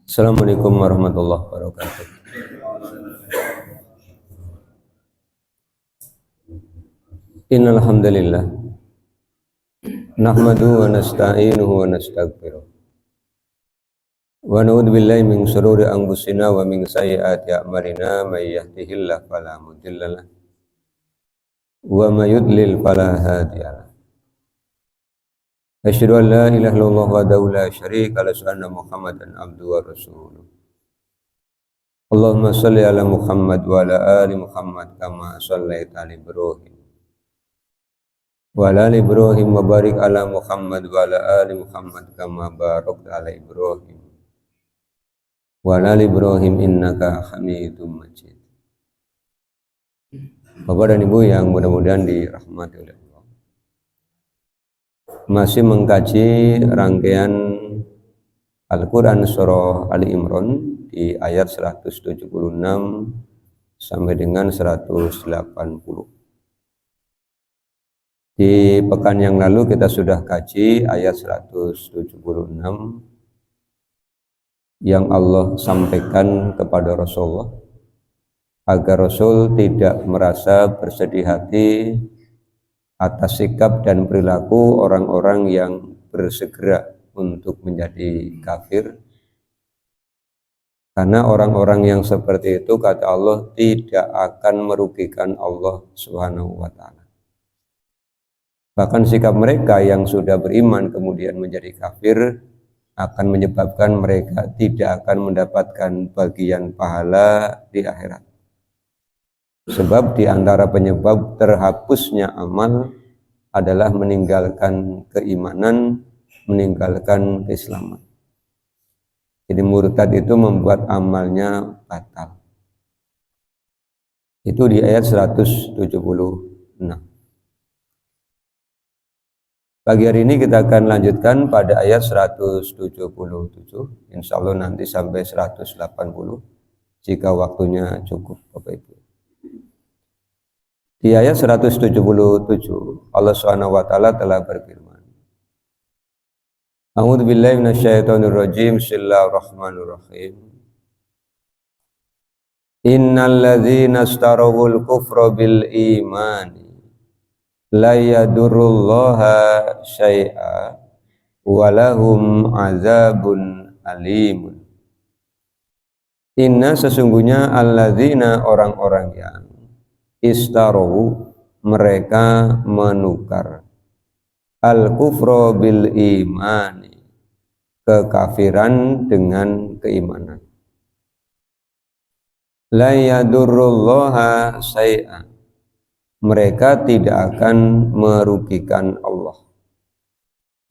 Assalamualaikum warahmatullahi wabarakatuh. Innal hamdalillah nahmaduhu wa nasta'inuhu wa nastaghfiruh wa na'udzu billahi min shururi anfusina wa min sayyiati a'malina may yahdihillahu fala mudhillalah wa may yudlil fala hadiyalah. Asyhadu an la ilaha illallah wahdahu la syarika lahu wa anna Muhammadan abduhu wa rasuluh. Allahumma shalli ala Muhammad wa ala ali Muhammad kama shallaita ala Ibrahim wa ala ali Ibrahim wa barik ala Muhammad wa ala ali Muhammad kama barakta ala Ibrahim wa ala ali Ibrahim innaka Hamidum Majid. Bapak dan Ibu yang mudah-mudahan dirahmati oleh Allah, masih mengkaji rangkaian Al-Quran surah Ali Imran di ayat 176 sampai dengan 180. Di pekan yang lalu kita sudah kaji ayat 176 yang Allah sampaikan kepada Rasulullah agar Rasul tidak merasa bersedih hati atas sikap dan perilaku orang-orang yang bersegera untuk menjadi kafir, karena orang-orang yang seperti itu kata Allah tidak akan merugikan Allah Subhanahu wa ta'ala. Bahkan sikap mereka yang sudah beriman kemudian menjadi kafir akan menyebabkan mereka tidak akan mendapatkan bagian pahala di akhirat. Sebab di antara penyebab terhapusnya amal adalah meninggalkan keimanan, meninggalkan keislaman. Jadi murtad itu membuat amalnya batal. Itu di ayat 176. Pagi hari ini kita akan lanjutkan pada ayat 177. Insya Allah nanti sampai 180 jika waktunya cukup Bapak Ibu. Di ayat 177 Allah Subhanahu wa taala telah berfirman, A'udzu billahi minasyaitonir rajim. Bismillahirrahmanirrahim. Innal ladzina istarawul kufra bil imani la yadurullaha syai'a wa lahum azabun alimun. Inna sesungguhnya alladzina orang-orang yang istarohu mereka menukar al-kufra bil imani kekafiran dengan keimanan. La yadurullaha syai'a mereka tidak akan merugikan Allah.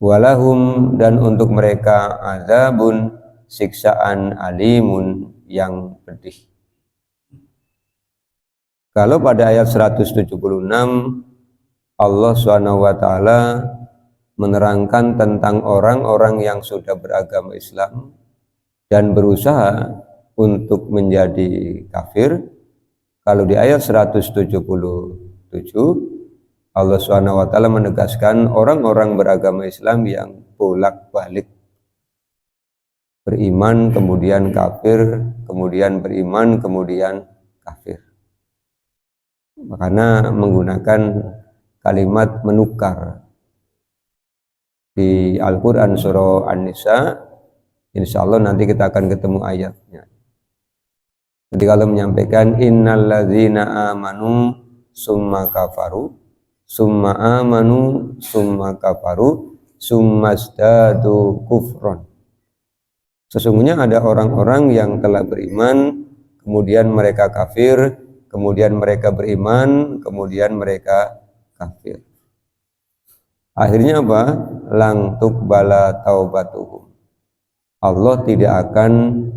Walahum dan untuk mereka azabun siksaan alimun yang pedih. Kalau pada ayat 176 Allah SWT menerangkan tentang orang-orang yang sudah beragama Islam dan berusaha untuk menjadi kafir, kalau di ayat 177 Allah SWT menegaskan orang-orang beragama Islam yang bolak-balik beriman kemudian kafir, kemudian beriman kemudian kafir. Karena menggunakan kalimat menukar di Al-Quran surah An-Nisa. Insya Allah nanti kita akan ketemu ayatnya. Jadi kalau menyampaikan innalladzina amanu summa kafaru summa amanu summa kafaru summa zdadu kufron. Sesungguhnya ada orang-orang yang telah beriman kemudian mereka kafir, kemudian mereka beriman, kemudian mereka kafir. Akhirnya apa? Lang tuqbala taubatuhum. Allah tidak akan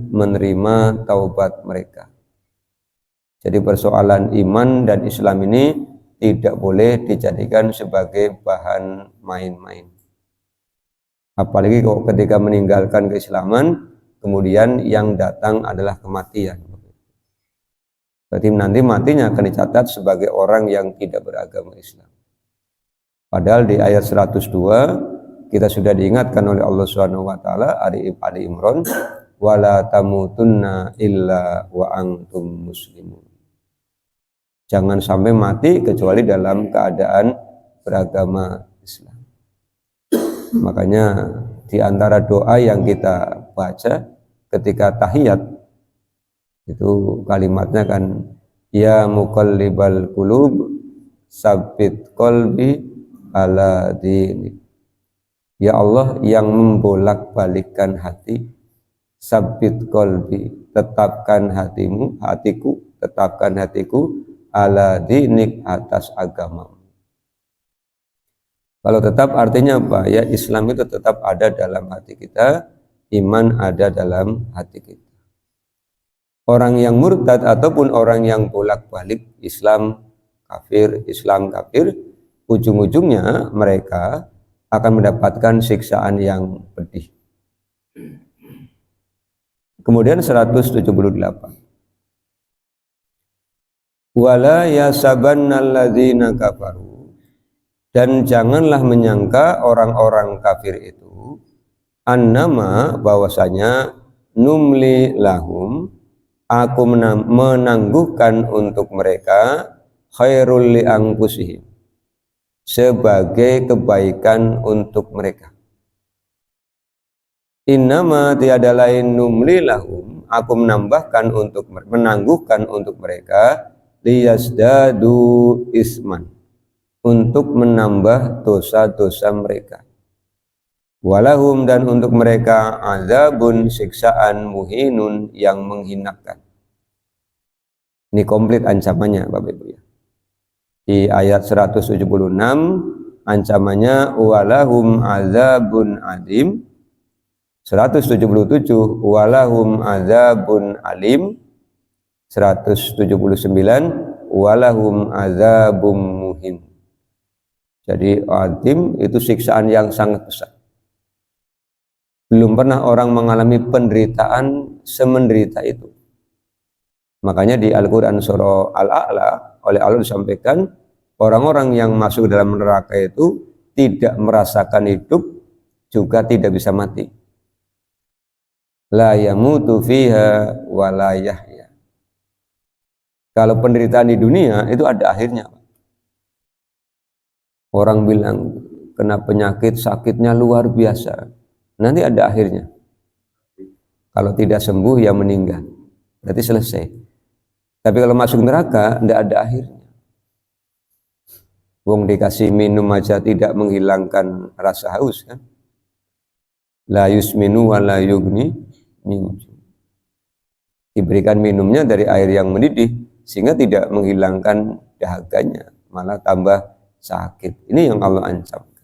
menerima taubat mereka. Jadi persoalan iman dan Islam ini tidak boleh dijadikan sebagai bahan main-main. Apalagi kalau ketika meninggalkan keislaman, kemudian yang datang adalah kematian. Berarti nanti matinya akan dicatat sebagai orang yang tidak beragama Islam. Padahal di ayat 102 kita sudah diingatkan oleh Allah Subhanahu wa taala Ali Imran wala tamutunna illa wa antum muslimun. Jangan sampai mati kecuali dalam keadaan beragama Islam. Makanya di antara doa yang kita baca ketika tahiyat itu kalimatnya kan, ya muqallibal qulub sabbit qalbi ala dinik. Ya Allah yang membolak-balikkan hati, sabbit qalbi, tetapkan hatiku ala dinik, atas agamamu. Kalau tetap artinya apa? Ya Islam itu tetap ada dalam hati kita, iman ada dalam hati kita. Orang yang murtad ataupun orang yang bolak-balik Islam kafir, ujung-ujungnya mereka akan mendapatkan siksaan yang pedih. Kemudian 178. Wala yasabannal ladzina kafaru, dan janganlah menyangka orang-orang kafir itu annama, bahwasanya numli lahum, aku menangguhkan untuk mereka, khairul li anfusihim, sebagai kebaikan untuk mereka. Innama, tiada lain, numli lahum, aku menangguhkan untuk mereka, liyasdadu isman, untuk menambah dosa-dosa mereka. Walahum, dan untuk mereka, azabun, siksaan, muhinun, yang menghinakan. Ini komplit ancamannya Bapak Ibu ya. Di ayat 176 ancamannya walahum azabun adim, 177 walahum azabun alim, 179 walahum azabum muhin. Jadi adim itu siksaan yang sangat besar. Belum pernah orang mengalami penderitaan semenderita itu. Makanya di Al-Quran surah Al-A'la oleh Allah disampaikan, orang-orang yang masuk dalam neraka itu tidak merasakan hidup, juga tidak bisa mati. La yamutu fiha wa la yahya. Kalau penderitaan di dunia itu ada akhirnya. Orang bilang kena penyakit, sakitnya luar biasa, nanti ada akhirnya. Kalau tidak sembuh ya meninggal, berarti selesai. Tapi kalau masuk neraka tidak ada akhirnya. Wong dikasih minum aja tidak menghilangkan rasa haus kan. La yusminu wa la yugni min. Diberikan minumnya dari air yang mendidih sehingga tidak menghilangkan dahaganya, malah tambah sakit. Ini yang Allah ancamkan.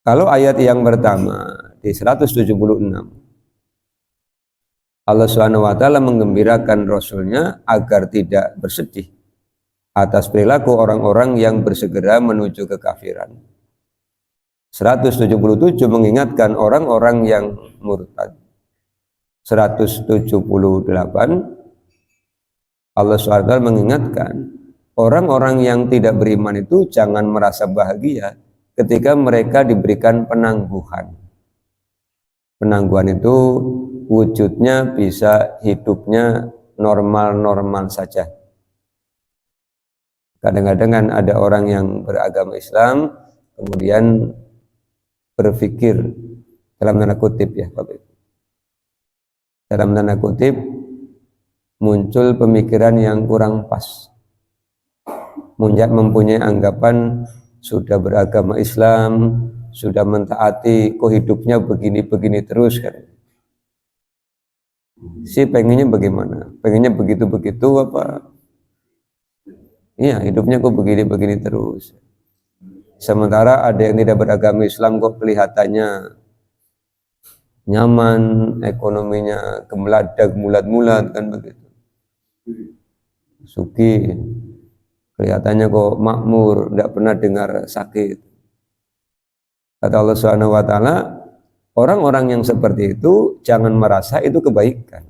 Kalau ayat yang pertama di 176, Allah SWT menggembirakan Rasulnya agar tidak bersedih atas perilaku orang-orang yang bersegera menuju kekafiran. 177 mengingatkan orang-orang yang murtad. 178 Allah SWT mengingatkan orang-orang yang tidak beriman itu jangan merasa bahagia ketika mereka diberikan penangguhan. Penangguhan itu wujudnya bisa hidupnya normal-normal saja. Kadang-kadang kan ada orang yang beragama Islam kemudian berpikir dalam tanda kutip ya Bapak Ibu. Dalam tanda kutip muncul pemikiran yang kurang pas. Mempunyai anggapan sudah beragama Islam, sudah mentaati, kok hidupnya begini-begini terus kan. Si pengennya bagaimana? Pengennya begitu-begitu apa? Iya, hidupnya kok begini-begini terus. Sementara ada yang tidak beragama Islam kok kelihatannya nyaman, ekonominya gemeladak, mulat-mulat kan begitu. Suki, kelihatannya kok makmur, tidak pernah dengar sakit. Kata Allah SWT, orang-orang yang seperti itu jangan merasa itu kebaikan.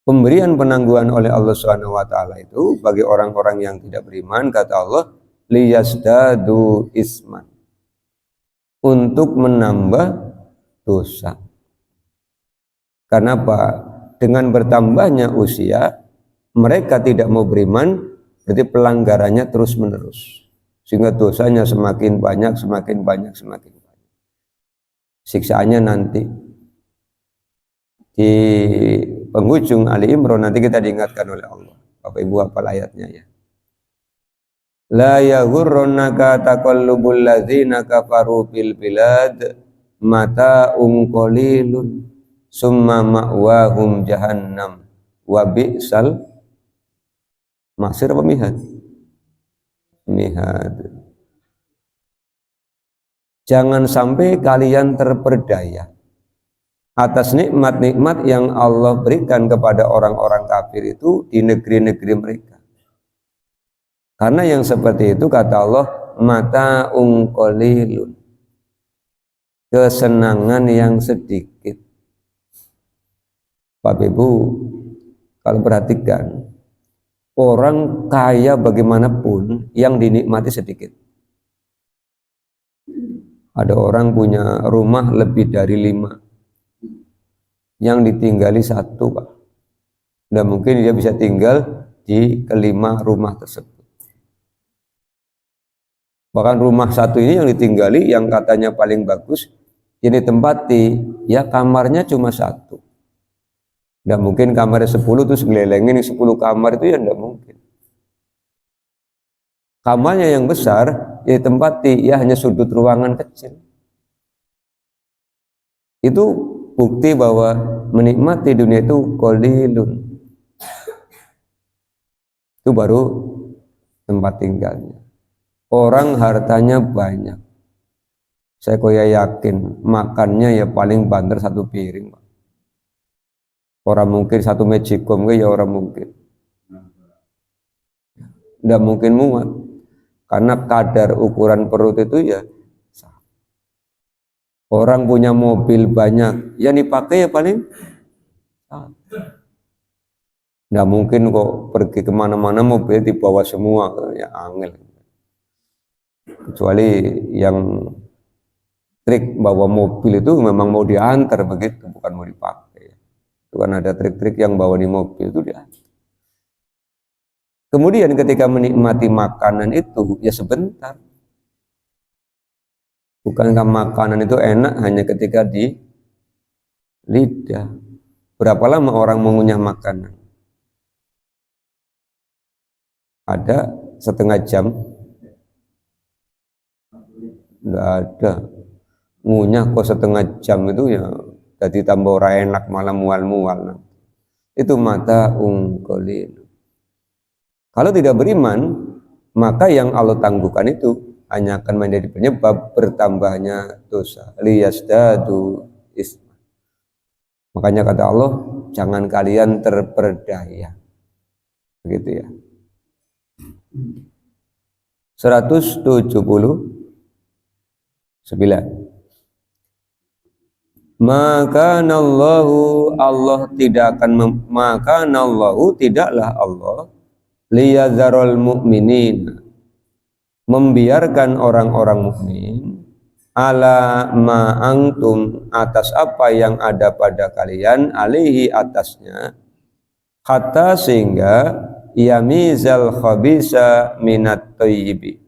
Pemberian penangguhan oleh Allah SWT itu bagi orang-orang yang tidak beriman, kata Allah, liyasdadu isman, untuk menambah dosa. Kenapa? Dengan bertambahnya usia, mereka tidak mau beriman, berarti pelanggarannya terus menerus, sehingga dosanya semakin banyak, semakin banyak, semakin banyak. Siksaannya nanti di penghujung Ali Imran nanti kita diingatkan oleh Allah. Bapak Ibu hafal ayatnya ya. La yaghurrannaka taqallubul ladzina kafaru fil bilad mata'un qalilun summa ma'wahum jahannam wa bi'sal masir apa mihad? Mihad. Jangan sampai kalian terperdaya atas nikmat-nikmat yang Allah berikan kepada orang-orang kafir itu di negeri-negeri mereka. Karena yang seperti itu kata Allah, mata'un qalilun, kesenangan yang sedikit. Bapak Ibu, kalau perhatikan, orang kaya bagaimanapun yang dinikmati sedikit. Ada orang punya rumah lebih dari 5, yang ditinggali 1, Pak. Dan mungkin dia bisa tinggal di kelima rumah tersebut. Bahkan rumah 1 ini yang ditinggali, yang katanya paling bagus, ini tempati, ya kamarnya cuma 1. Tidak mungkin kamarnya 10 terus ngelelengin 10 kamar, itu ya tidak mungkin. Kamarnya yang besar, ya tempati, ya hanya sudut ruangan kecil. Itu bukti bahwa menikmati dunia itu qalilun. Itu baru tempat tinggalnya. Orang hartanya banyak, saya yakin makannya ya paling banter 1 piring. Orang mungkin 1 magicom ya orang mungkin. Tidak mungkin muat, karena kadar ukuran perut itu ya. Orang punya mobil banyak, yang dipakai ya paling. Tidak mungkin kok pergi kemana-mana mobil dibawa semua, ya angel. Kecuali yang trik bawa mobil itu memang mau diantar begitu, bukan mau dipakai. Itu kan ada trik-trik yang bawa di mobil itu diantar. Kemudian ketika menikmati makanan itu ya sebentar. Bukankah makanan itu enak hanya ketika di lidah? Berapa lama orang mengunyah makanan? Ada setengah jam? Enggak ada. Ngunyah kok setengah jam itu ya jadi tambah ora enak, malah mual-mual. Itu mata qalil. Kalau tidak beriman, maka yang Allah tangguhkan itu hanya akan menjadi penyebab bertambahnya dosa. Liyasdadu isma. Makanya kata Allah, jangan kalian terperdaya. Begitu ya. 179. Maka nallahu, Allah tidak akan maka nallahu, tidaklah Allah liyadzarul mu'minin, membiarkan orang-orang mukmin ala ma antum, atas apa yang ada pada kalian, alaihi, atasnya, hatta sehingga yamizal khabisa minat thayyibi,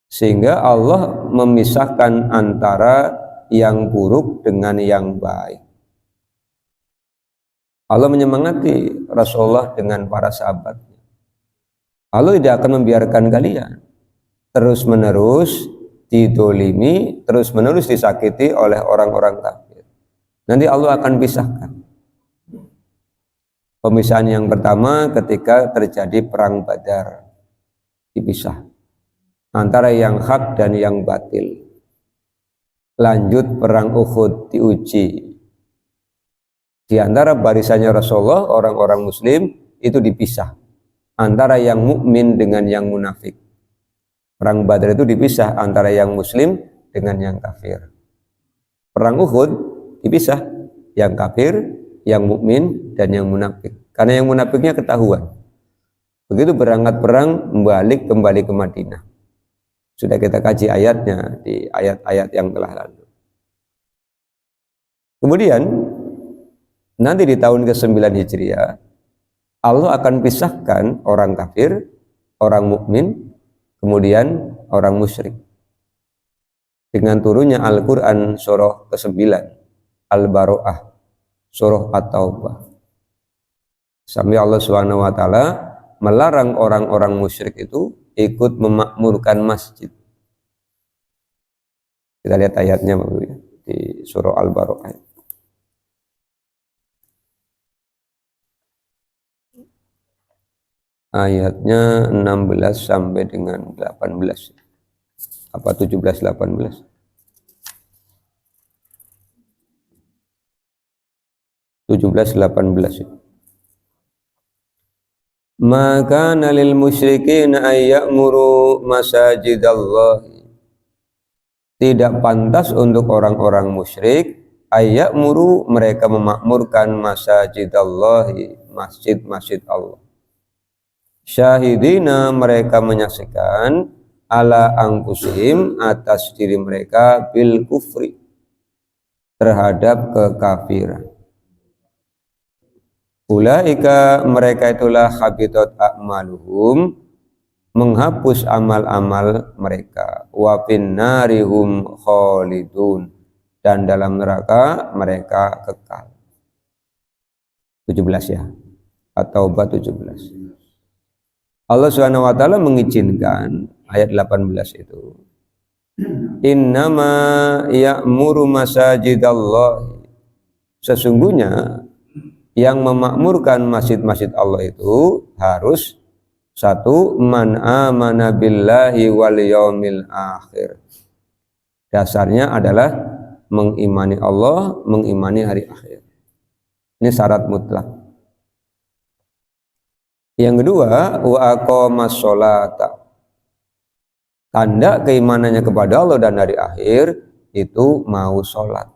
sehingga Allah memisahkan antara yang buruk dengan yang baik. Allah menyemangati Rasulullah dengan para sahabatnya. Allah tidak akan membiarkan kalian terus-menerus didolimi, terus-menerus disakiti oleh orang-orang kafir. Nanti Allah akan pisahkan. Pemisahan yang pertama ketika terjadi perang Badar, dipisah antara yang hak dan yang batil. Lanjut perang Uhud, diuji. Di antara barisannya Rasulullah, orang-orang muslim itu dipisah antara yang mukmin dengan yang munafik. Perang Badar itu dipisah antara yang muslim dengan yang kafir. Perang Uhud dipisah yang kafir, yang mukmin dan yang munafik. Karena yang munafiknya ketahuan. Begitu berangkat perang, kembali ke Madinah. Sudah kita kaji ayatnya di ayat-ayat yang telah lalu. Kemudian nanti di tahun ke-9 Hijriah Allah akan pisahkan orang kafir, orang mukmin, kemudian orang musyrik. Dengan turunnya Al-Quran surah ke-9 Al-Baro'ah, surah At-Taubah. Sampai Allah SWT melarang orang-orang musyrik itu ikut memakmurkan masjid. Kita lihat ayatnya di surah Al-Baro'ah. Ayatnya 16 sampai dengan 18. Apa 17 18? 17 18. Maka nalil musyrikin ayyamuru masajidallah. Tidak pantas untuk orang-orang musyrik ayyamuru, mereka memakmurkan masajidallah, masjid-masjid Allah. Syahidina, mereka menyaksikan ala angkusihim, atas diri mereka, bil kufri, terhadap kekafiran. Ulaika, mereka itulah habitat a'maluhum, menghapus amal-amal mereka, wa finnarihum khalidun, dan dalam neraka mereka kekal. 17 ya, atau 17. Allah Subhanahu wa taala mengizinkan ayat 18 itu. Innama ya'muru masajidallah. Sesungguhnya yang memakmurkan masjid-masjid Allah itu harus satu, man amana billahi wal yaumil akhir. Dasarnya adalah mengimani Allah, mengimani hari akhir. Ini syarat mutlak. Yang kedua, wa aqamas sholata. Tanda keimanannya kepada Allah dan hari akhir itu mau sholat.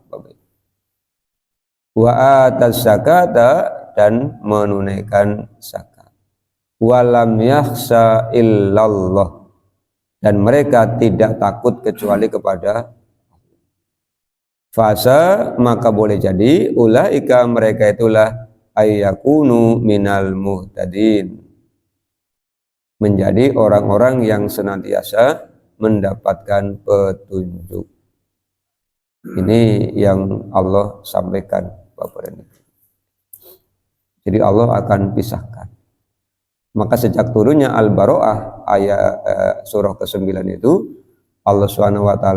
Wa atas zakata, dan menunaikan zakat. Walam yakhsha illallah, dan mereka tidak takut kecuali kepada fasa, maka boleh jadi ulaika, mereka itulah ayyakunu minal muhtadin, menjadi orang-orang yang senantiasa mendapatkan petunjuk. Ini yang Allah sampaikan Bapak dan Ibu. Jadi Allah akan pisahkan. Maka sejak turunnya Al-Baro'ah ayat surah ke-9 itu, Allah SWT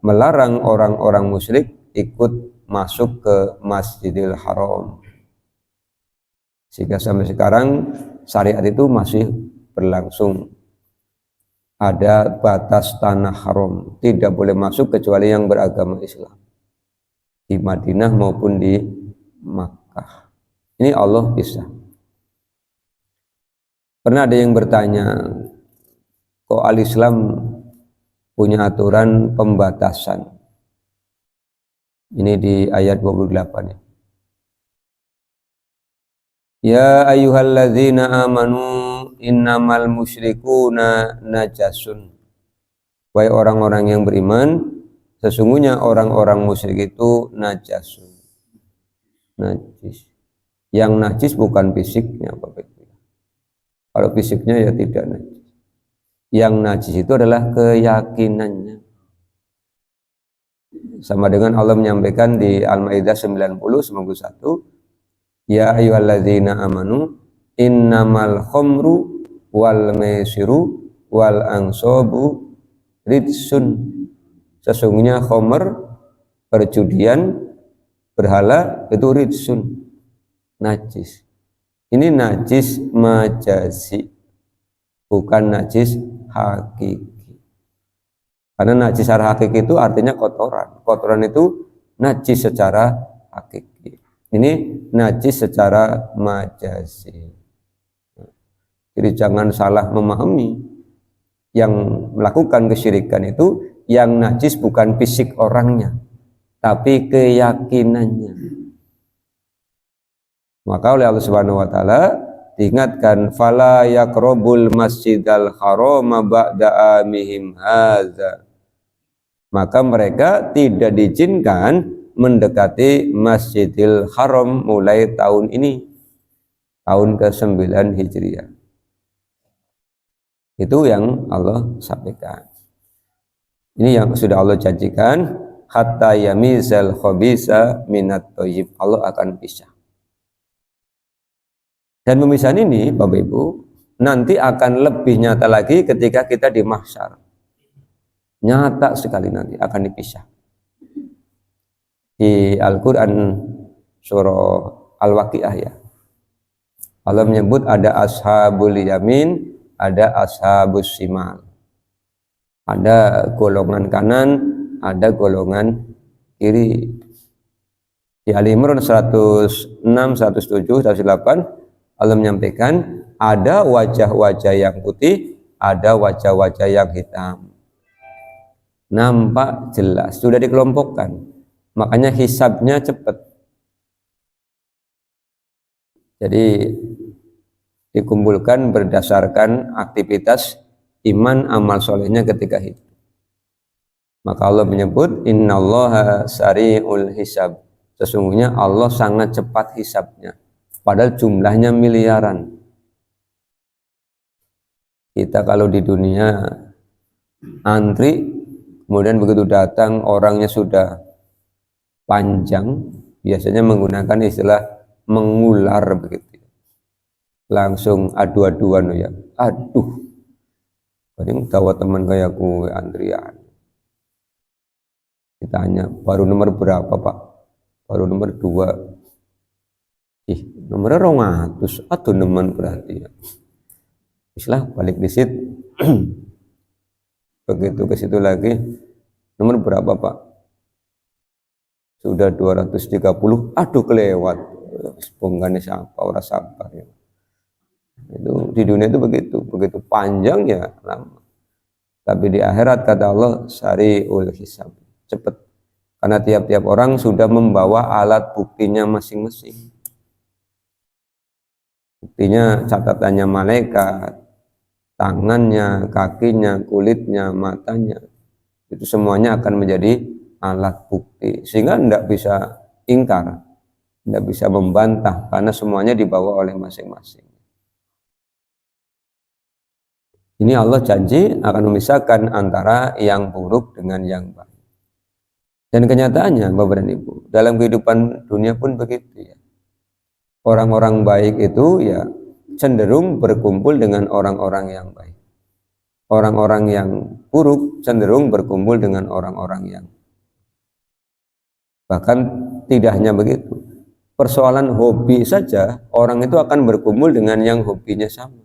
melarang orang-orang musyrik ikut masuk ke Masjidil Haram. Sehingga sampai sekarang syariat itu masih berlangsung. Ada batas tanah haram, tidak boleh masuk kecuali yang beragama Islam, di Madinah maupun di Makkah. Ini Allah bisa. Pernah ada yang bertanya, kok Al-Islam punya aturan pembatasan? Ini di ayat 28 ya. Ya ayyuhalladzina amanu innamal musyrikuna najasun. Wahai orang-orang yang beriman, sesungguhnya orang-orang musyrik itu najasun, najis. Yang najis bukan fisiknya, Bapak Ibu. Kalau fisiknya ya tidak najis. Yang najis itu adalah keyakinannya. Sama dengan Allah menyampaikan di Al-Maidah 90:91, ya ayyuhalladzina amanu innamal khamru wal maisiru wal ansabu ridsun. Sesungguhnya khamr, perjudian, berhala itu ridsun, najis. Ini najis majazi, bukan najis hakiki. Karena najis secara hakiki itu artinya kotoran. Kotoran itu najis secara hakiki. Ini najis secara majazi. Jadi jangan salah memahami. Yang melakukan kesyirikan itu yang najis bukan fisik orangnya, tapi keyakinannya. Maka oleh Allah Subhanahu wa taala diingatkan fala yaqrabul masjidal harama ba'da amihim hadza, maka mereka tidak diizinkan mendekati Masjidil Haram mulai tahun ini, tahun ke-9 Hijriah. Itu yang Allah sampaikan. Ini yang sudah Allah janjikan, hatta yamizal khabisa minat thayyib. Allah akan pisah. Dan pemisahan ini Bapak Ibu nanti akan lebih nyata lagi ketika kita di mahsyar. Nyata sekali nanti akan dipisah. Di Al-Quran surah Al-Waqiah ya, Allah menyebut ada ashabul yamin, ada ashabus shimal, ada golongan kanan, ada golongan kiri. Di Ali Imran 106, 107, 108 Allah menyampaikan ada wajah-wajah yang putih, ada wajah-wajah yang hitam. Nampak jelas, sudah dikelompokkan, makanya hisabnya cepat. Jadi dikumpulkan berdasarkan aktivitas iman amal solehnya ketika hidup. Maka Allah menyebut innallaha sari'ul hisab, sesungguhnya Allah sangat cepat hisabnya, padahal jumlahnya miliaran. Kita kalau di dunia antri, kemudian begitu datang orangnya sudah panjang, biasanya menggunakan istilah mengular begitu. Langsung adu-aduan ya. Aduh. Kadang tahu teman kayak gue antrian. Ditanya, baru nomor berapa Pak? Baru nomor 2. Nomornya 200. Aduh nemen berarti ya. Islah balik di situ. Begitu ke situ lagi, nomor berapa Pak? Sudah 230. Aduh kelewat. Bongkane siapa orang sabar ya. Itu di dunia itu begitu panjang ya lama. Tapi di akhirat kata Allah sari'ul hisab, cepat. Karena tiap-tiap orang sudah membawa alat buktinya masing-masing. Buktinya catatannya malaikat, tangannya, kakinya, kulitnya, matanya, itu semuanya akan menjadi alat bukti, sehingga tidak bisa ingkar, tidak bisa membantah, karena semuanya dibawa oleh masing-masing. Ini Allah janji akan memisahkan antara yang buruk dengan yang baik. Dan kenyataannya Bapak dan Ibu, dalam kehidupan dunia pun begitu ya. Orang-orang baik itu ya cenderung berkumpul dengan orang-orang yang baik. Orang-orang yang buruk cenderung berkumpul dengan orang-orang yang, bahkan tidak hanya begitu, persoalan hobi saja orang itu akan berkumpul dengan yang hobinya sama.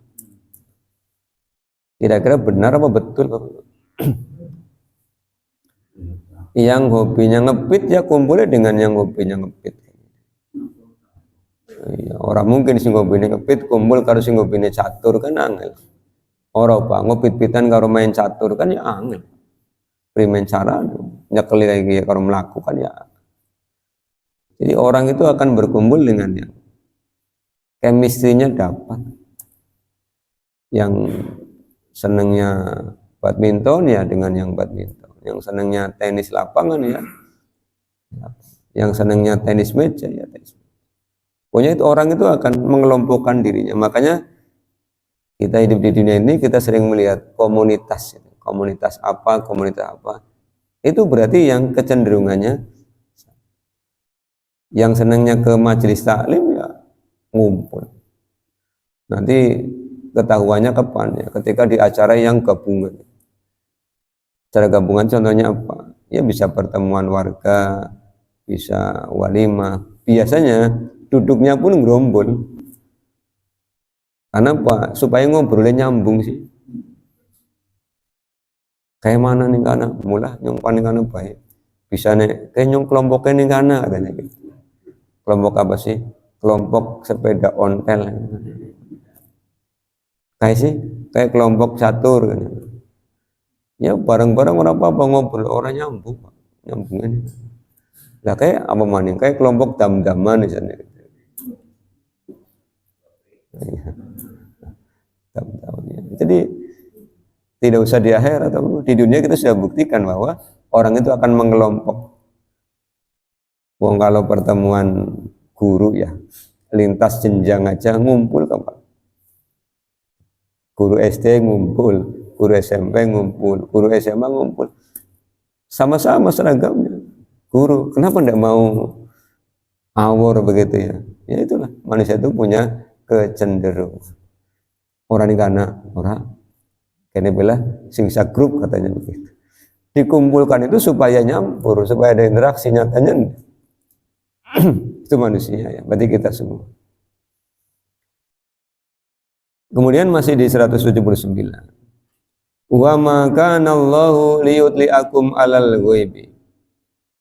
Kira-kira benar apa betul Bapak? Yang hobinya ngepit ya kumpulnya dengan yang hobinya ngepit. Ya, orang mungkin sing hobinya ngepit kumpul karo sing hobinya catur kan angel. Orang Pak ngepit-pitan karo main catur kan ya angel. Primen cara nyekeli lagi karo melakukan ya. Jadi orang itu akan berkumpul dengan yang chemistry-nya dapat. Yang senangnya badminton ya dengan yang badminton. Yang senangnya tenis lapangan ya. Yang senangnya tenis meja ya tenis. Pokoknya itu orang itu akan mengelompokkan dirinya. Makanya kita hidup di dunia ini kita sering melihat komunitas. Komunitas apa, komunitas apa. Itu berarti yang kecenderungannya, yang senangnya ke majelis taklim ya ngumpul. Nanti ketahuannya kapan ya? Ketika di acara yang gabungan. Acara gabungan contohnya apa? Ya bisa pertemuan warga, bisa walimah. Biasanya duduknya pun gerombol. Karena apa? Supaya ngobrolnya nyambung sih. Kayak mana nih kana? Mula nyongpan kana baik. Bisa nih kayak nyong kelompoknya nih kana katanya gitu. Kelompok apa sih? Kelompok sepeda ontel. Kayak sih, kayak kelompok catur kan. Ya bareng-bareng orang apa ngobrol, orang nyambung, nyambungannya. Lah kayak apa maning? Kayak kelompok dam-daman misalnya. tahun-tahunnya. Jadi tidak usah di akhirat atau di dunia kita sudah buktikan bahwa orang itu akan mengelompok. Wong kalau pertemuan guru ya lintas jenjang aja ngumpul kapan? Guru SD ngumpul, guru SMP ngumpul, guru SMA ngumpul, sama-sama seragamnya. Guru, kenapa tidak mau awor begitu ya? Ya itulah manusia itu punya kecenderungan. Orang ini karena orang kene bela singsa grup katanya begitu. Dikumpulkan itu supaya nyampur, supaya ada interaksi, nyatanya itu manusia ya, berarti kita semua. Kemudian masih di 179. Wa ma kana Allahu liyutliakum alal ghaibi.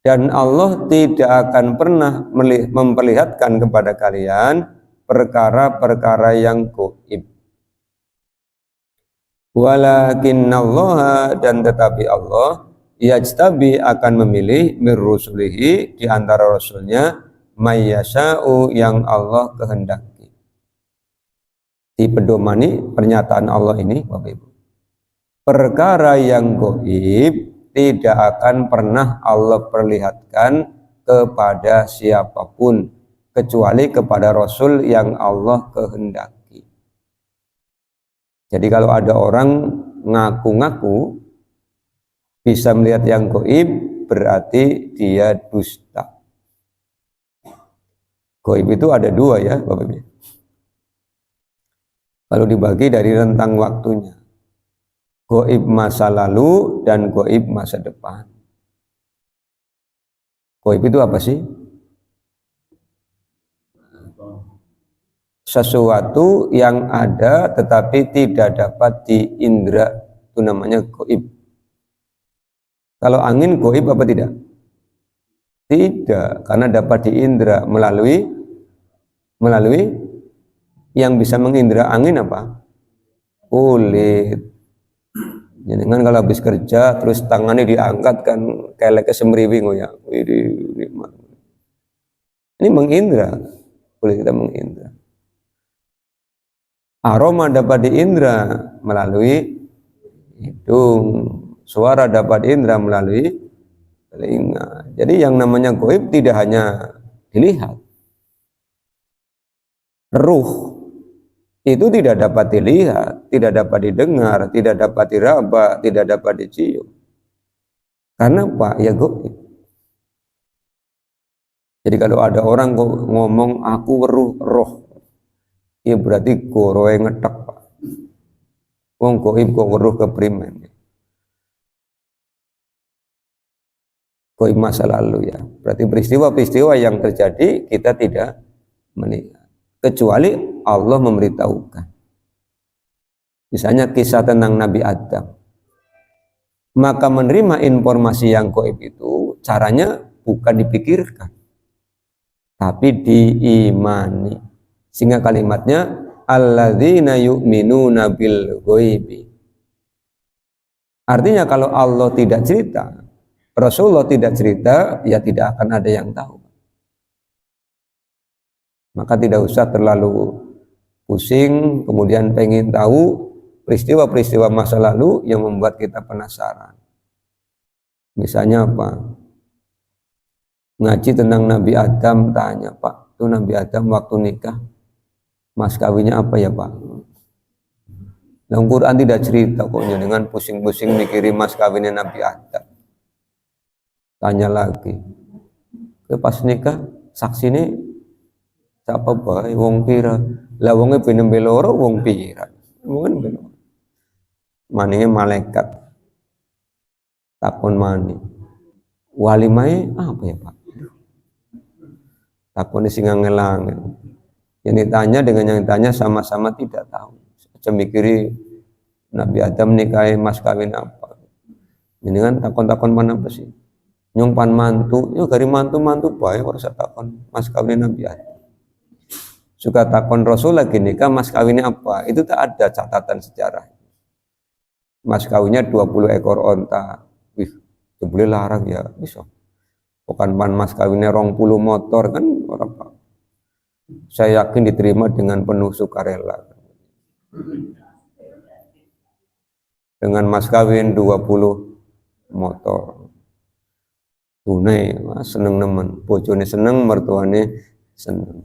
Dan Allah tidak akan pernah memperlihatkan kepada kalian perkara-perkara yang gaib. Walakinnallaha, dan tetapi Allah yajtabi akan memilih mir rusulihi di antara rasulnya mayyasha'u yang Allah kehendaki. Dipedomani pernyataan Allah ini Bapak Ibu. Perkara yang gaib tidak akan pernah Allah perlihatkan kepada siapapun kecuali kepada Rasul yang Allah kehendaki. Jadi kalau ada orang ngaku-ngaku bisa melihat yang gaib, berarti dia dusta. Gaib itu ada dua ya Bapak Ibu. Kalau dibagi dari rentang waktunya, gaib masa lalu dan gaib masa depan. Gaib itu apa sih? Sesuatu yang ada tetapi tidak dapat diindra, itu namanya gaib. Kalau angin gaib apa tidak? Tidak, karena dapat diindra melalui yang bisa mengindra angin apa? Kulit. Jadi kan kalau habis kerja terus tangannya diangkat kan kayak semriwing ya. Ini mengindra, kulit kita mengindra. Aroma dapat diindra melalui hidung, suara dapat diindra melalui telinga. Jadi yang namanya gaib tidak hanya dilihat. Ruh itu tidak dapat dilihat, tidak dapat didengar, tidak dapat diraba, tidak dapat dicium. Karena apa? Ya gaib. Jadi kalau ada orang ngomong aku roh, ya berarti goroe ngetek Pak. Wong gaib kok weruh keprimen. Gaib masa lalu ya. Berarti peristiwa-peristiwa yang terjadi kita tidak melihat. Kecuali Allah memberitahukan. Misalnya kisah tentang Nabi Adam. Maka menerima informasi yang gaib itu caranya bukan dipikirkan, tapi diimani. Sehingga kalimatnya alladzina yu'minuna bil ghaibi. Artinya kalau Allah tidak cerita, Rasulullah tidak cerita, ya tidak akan ada yang tahu. Maka tidak usah terlalu pusing, kemudian pengen tahu peristiwa-peristiwa masa lalu yang membuat kita penasaran. Misalnya apa? Ngaji tentang Nabi Adam, tanya Pak, itu Nabi Adam waktu nikah, mas kawinnya apa ya Pak? Dalam Quran tidak cerita kok, dengan pusing-pusing mikirin mas kawinnya Nabi Adam. Tanya lagi, pas nikah saksi ini siapa bae wong pira? Lah wonge ben loro wong pira? Wong ben maninge malaikat. Takon mani. Walimae apa ya, Pak? Takon sing ngelang. Yang ditanya dengan yang ditanya sama-sama tidak tahu. Saya mikiri Nabi Adam nikahi mas kawin apa? Ini kan takon-takon mana apa sih? Nyumpan mantu, yo dari mantu-mantu bae kok saya takon mas kawin Nabi Adam. Suka takon Rasul lagi nikah mas kawinnya apa? Itu tak ada catatan sejarah. Mas kawinnya 20 ekor onta. Wih, itu boleh larang ya, bisa. Bukan pan mas kawinnya 20 motor kan orang Pak. saya yakin diterima dengan penuh sukarela. Dengan mas kawin 20 motor. Tunai, seneng nemen. Bojone seneng, mertuane seneng.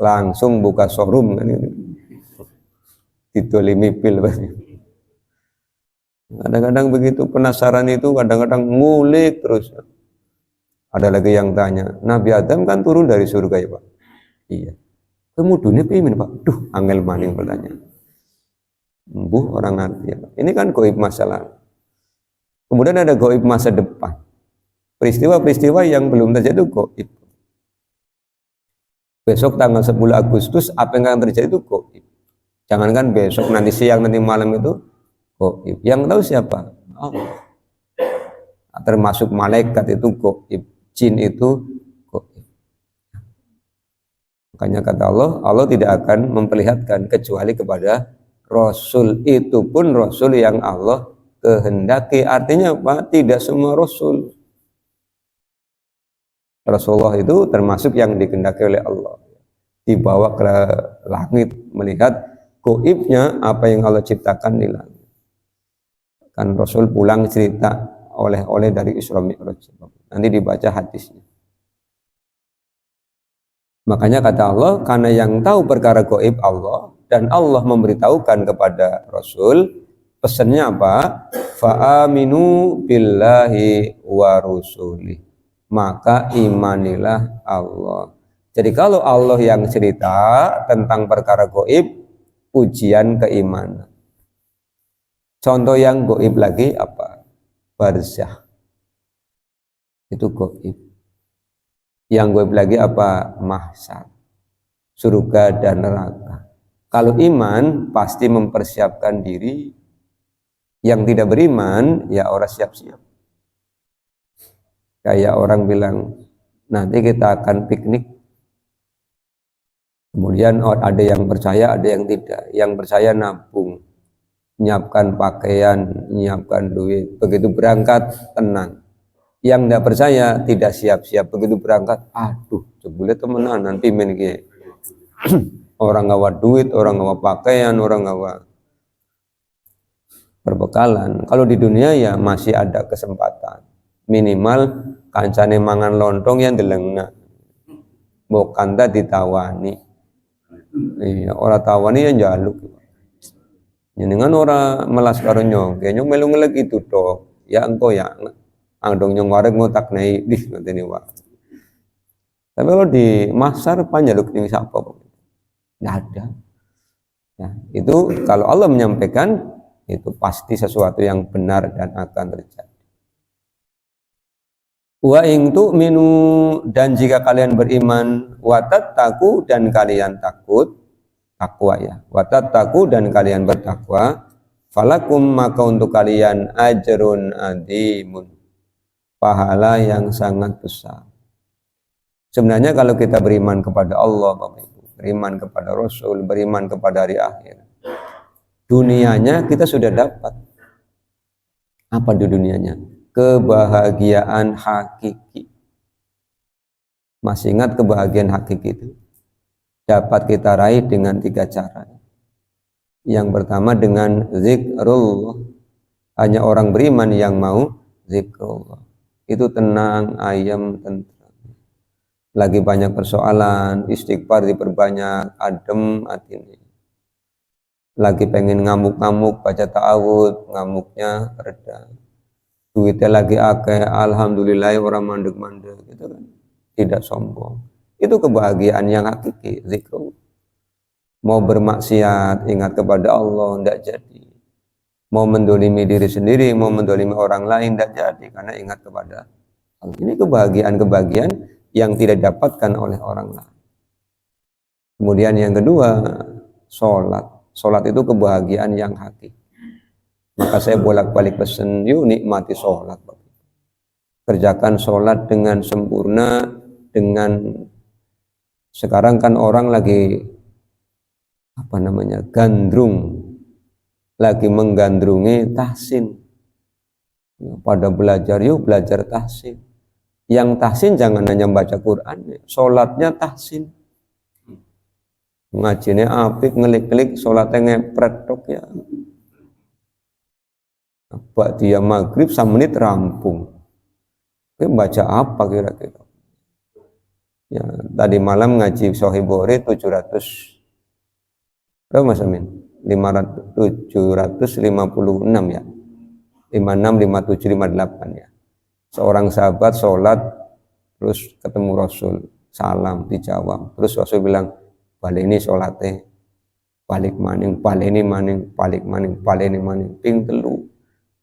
Langsung buka showroom kan itu. Ditolimi pil. Kadang-kadang begitu penasaran itu, kadang-kadang ngulik terus. Ada lagi yang tanya, Nabi Adam kan turun dari surga ya Pak? Iya. Kemudiannya pimin Pak? Duh, angel maning pertanyaan. Orang ngerti ya Pak. Ini kan goib masa lalu. Kemudian ada goib masa depan. Peristiwa-peristiwa yang belum terjadi itu goib. Besok tanggal 10 Agustus apa yang akan terjadi itu goib. Jangankan besok, nanti siang, nanti malam itu goib. Yang tahu siapa? Allah. Termasuk malaikat itu goib. Jin itu goib. Makanya kata Allah, Allah tidak akan memperlihatkan kecuali kepada Rasul. Itu pun Rasul yang Allah kehendaki. Artinya apa? Tidak semua Rasul. Rasulullah itu termasuk yang dikehendaki oleh Allah. Dibawa ke langit melihat goibnya apa yang Allah ciptakan di langit. Kan Rasul pulang cerita oleh-oleh dari Isra Mi'raj. Nanti dibaca hadisnya. Makanya kata Allah, karena yang tahu perkara gaib Allah dan Allah memberitahukan kepada Rasul, pesannya apa? Fa'aminu billahi wa rusulih. Maka imanilah Allah. Jadi kalau Allah yang cerita tentang perkara gaib, ujian keimanan. Contoh yang gaib lagi apa? Barzakh. Itu gaib. Yang gaib lagi apa? Mahsyar, surga dan neraka. Kalau iman pasti mempersiapkan diri. Yang tidak beriman ya orang siap-siap. Kayak orang bilang nanti kita akan piknik. Kemudian ada yang percaya, ada yang tidak. Yang percaya nabung, nyiapkan pakaian, nyiapkan duit. Begitu berangkat tenang. Yang tidak percaya tidak siap-siap, begitu berangkat, aduh, jebule temenan nanti main kayak orang ngawa duit, orang ngawa pakaian, orang ngawa perbekalan. Kalau di dunia ya masih ada kesempatan, minimal kancane mangan lontong yang delengna, bukan tadi ditawani, iya orang tawani yang jaluk, jenengan orang melas karo nyong, kayaknya melu ngelek itu toh, ya engkau ya. Andong nyong wareg ngotak naik di ngene wae. Tapi kalau di mahsyar panjaluk ning sapa? Enggak ada. Ya, itu kalau Allah menyampaikan itu pasti sesuatu yang benar dan akan terjadi. Wa in tu'minu, dan jika kalian beriman, wa tattaqu, dan kalian takut, takwa ya. Wa tattaqu, dan kalian bertakwa, falakum, maka untuk kalian ajrun azimun, pahala yang sangat besar. Sebenarnya kalau kita beriman kepada Allah, Bapak Ibu, beriman kepada Rasul, beriman kepada hari akhir, dunianya kita sudah dapat. Apa di dunianya? Kebahagiaan hakiki. Masih ingat kebahagiaan hakiki itu? Dapat kita raih dengan 3 cara. Yang pertama dengan zikrullah. Hanya orang beriman yang mau zikrullah. Itu tenang, ayam, tentram. Lagi banyak persoalan, istighfar diperbanyak, adem hatinya. Lagi pengen ngamuk-ngamuk, baca ta'awud, ngamuknya reda. Duitnya lagi akeh, alhamdulillah orang mandek-mandek, gitu kan. Tidak sombong. Itu kebahagiaan yang hakiki, zikrullah. Mau bermaksiat, ingat kepada Allah, tidak jadi. Mau mendolimi diri sendiri, mau mendolimi orang lain, tidak jadi karena ingat kepada Allah. Ini kebahagiaan yang tidak dapatkan oleh orang lain. Kemudian yang kedua, sholat. Sholat itu kebahagiaan yang hakiki. Maka saya bolak-balik pesan, yuk nikmati sholat. Kerjakan sholat dengan sempurna, dengan sekarang kan orang lagi gandrung, lagi menggandrungi tahsin. Pada belajar, yuk belajar tahsin. Yang tahsin jangan hanya baca Quran, sholatnya tahsin. ngajine apik, ngelik-ngelik, sholatnya ngepret tok ya. Bak dia maghrib 1 menit rampung. Baca apa kira-kira? Ya, tadi malam ngaji Sahih Bukhari 700. Berapa Mas Amin? 756 ya. 56, 57, 58 ya. Seorang sahabat sholat terus ketemu Rasul, salam dijawab. Terus Rasul bilang, balik ini sholatnya, balik maning, balik ini maning, balik maning, balik ini maning, ping telu.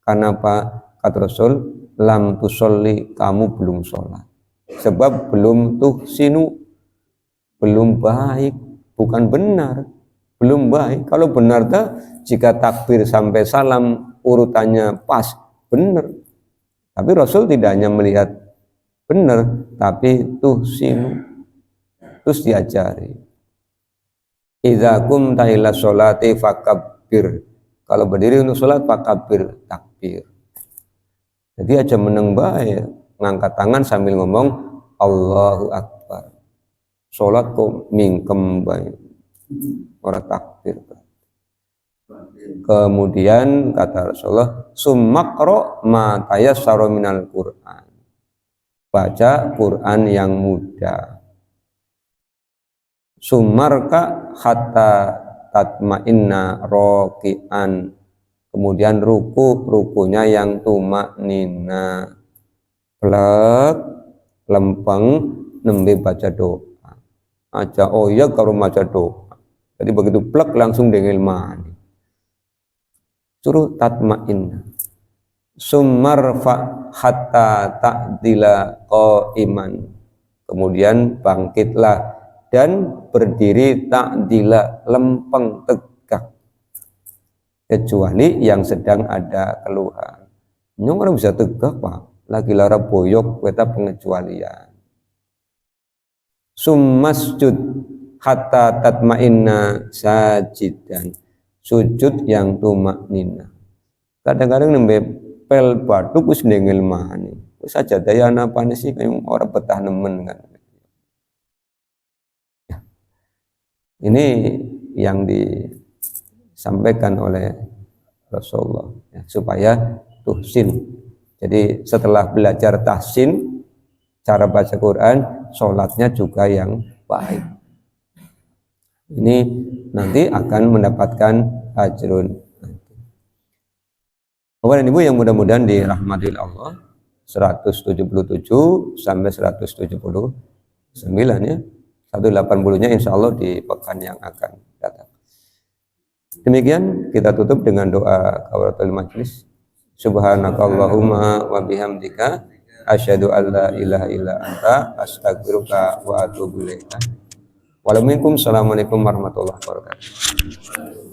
Karena apa? Kata Rasul, lam tusolli, kamu belum sholat. Sebab belum tuhsinu, belum baik, bukan benar, belum baik. Kalau benar dah, jika takbir sampai salam urutannya pas, benar. Tapi Rasul tidak hanya melihat benar, tapi tuhsinu, terus diajari. Idza qumta ila sholati fakabbir. Kalau berdiri untuk sholat fakabbir, takbir. Jadi aja meneng bae, ngangkat tangan sambil ngomong Allahu Akbar. Sholat kok mingkem bae, ora takbir. Kemudian kata Rasulullah, summakro ma tayassara minal Qur'an. Baca Quran yang mudah. Sumarka hatta tatma'inna roki'an. Kemudian rukunya yang tumaknina. Plek lempeng nembe baca doa. Aja oya karo maca doa. Jadi begitu plek langsung dengil mani. Suruh tatma'inna. Sumarfa hatta ta'dila qa'iman. Kemudian bangkitlah dan berdiri ta'dila lempeng tegak, kecuali yang sedang ada keluhan. Nyong orang bisa tegak Pak, lagi lara boyok kita pengecualian. Summasjud hatta tatma'inna sajidan. Sujud yang tumaknina. Kadang-kadang nembe pel batu wis ndengel mani. Wis aja daya napane sih kayak orang betah nemen kan. Ini yang disampaikan oleh Rasulullah ya, supaya tuhsin. Jadi setelah belajar tahsin, cara baca Quran, sholatnya juga yang baik. Ini nanti akan mendapatkan ajrun. Bapak dan Ibu yang mudah-mudahan dirahmati Allah, 177 sampai 179 ya. 180-nya insya Allah di pekan yang akan datang. Demikian kita tutup dengan doa kafaratul majlis. Subhanakallahumma wa bihamdika asyhadu an la ilaha illa anta astaghfiruka wa atubu ilaik. Waalaikumsalam warahmatullahi wabarakatuh.